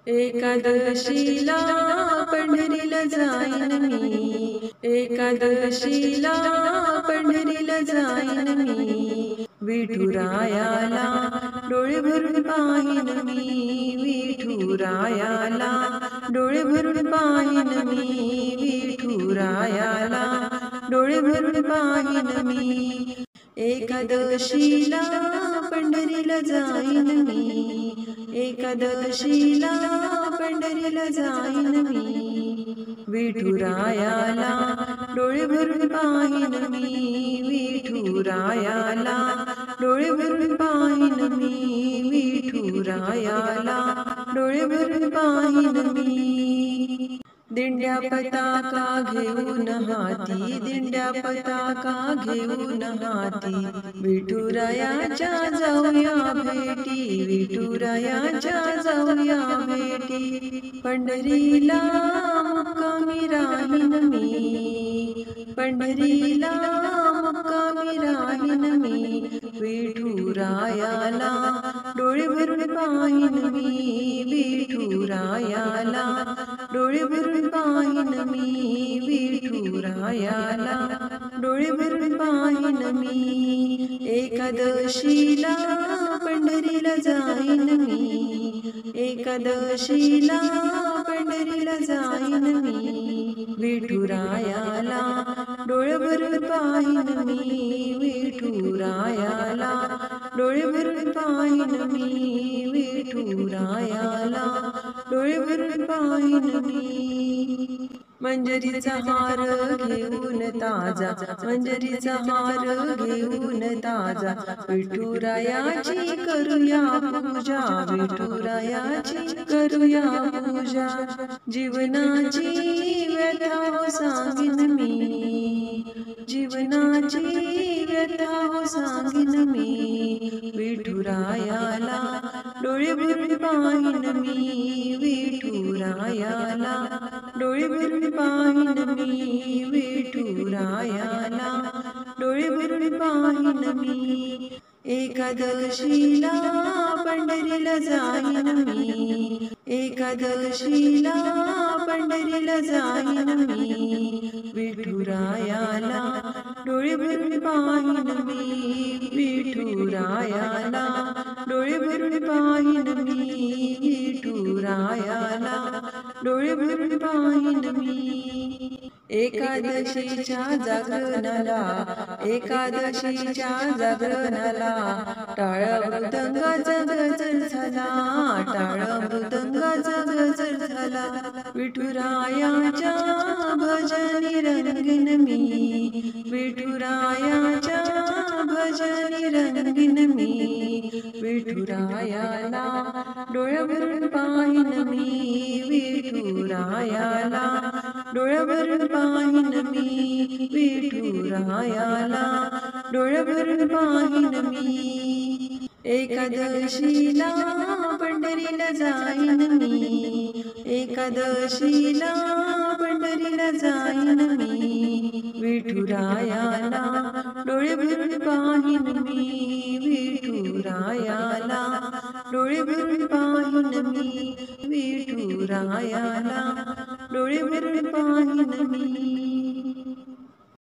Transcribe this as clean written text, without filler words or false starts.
एकादशीला पंढरीला जाईन मी, एकादशीला पंढरीला जाईन मी, विठुरायाला डोळे भरून पाहीन मी, विठुरायाला डोळे भरून पाहीन मी, विठुरायाला डोळे भरून पाहीन मी, एकादशीला पंढरीला जाईन मी, एकादशीला पंढरीला जाईन मी, विठुरायाला डोळे भरून पाहीन मी, विठुरायाला डोळे भरून पाहीन मी, विठुरायाला डोळे भरून पाहीन मी, दिंड्या पताका घेऊन हाती, दिंड्या पताका घेऊन हाती, विठुरायाच्या जाऊया भेटी, विठुरायाच्या जाऊया भेटी, पंढरीला मुक्कामी राहीन मी, पंढरीला मुक्कामी राहीन मी, विठुरायाला डोळे भरून पाहीन मी, विठुरायाला डोळे भरून पाहीन मी, विठुरायाला डोळे भरून पाहीन मी, एकादशीला पंढरीला जाईन मी, एकादशीला पंढरीला जाईन मी, विठुरायाला डोळे भरून पाहीन मी, विठुरायाला डोळे भरून पाहीन मी, विठुरायाला डोळे भरून पाहीन मी, मंजरीचा हार घेऊन ताजा, मंजरीचा हार घेऊन ताजा, विठुरायाची करूया पूजा, विठुरायाची करूया पूजा, जीवनाची व्यथा हो सांगीन मी, जीवनाची व्यथा हो सांगीन मी, विठुरायाला डोळे भरून पाहीन मी, विठुरायाला डोळे भरून पाहीन मी, विठुरायाला डोळे भरून पाहीन मी, एकादशीला पंढरीला जाईन मी, एकादशीला पंढरीला जाईन मी, विठुरायाला डोळे भरून पाहीन मी, विठुरायाला डोळे भरून पाहीन मी, विठुरायाला डोळे भरून पाहीन मी, एकादशीच्या जागरणाला, एकादशीच्या जागरणाला, टाळ मृदंगाचा गजर झाला, टाळ मृदंगाचा गजर झाला, विठुरायाच्या भजनी रंगीन मी, विठुरायाच्या भजनी रंगीन मी, विठुरायाला डोळे भरून पाहीन मी, विठुरायाला डोळे भरून पाहीन मी, विठुरायाला डोळे भरून पाहीन मी, एकादशीला पंढरीला जाईन मी, एकादशीला पंढरीला जाईन मी, विठुरायाला डोळे भरून पाहीन मी, विठुरायाला डोळे भरून पाहीन मी, विठुरायाला डोळे भरून पाहीन मी.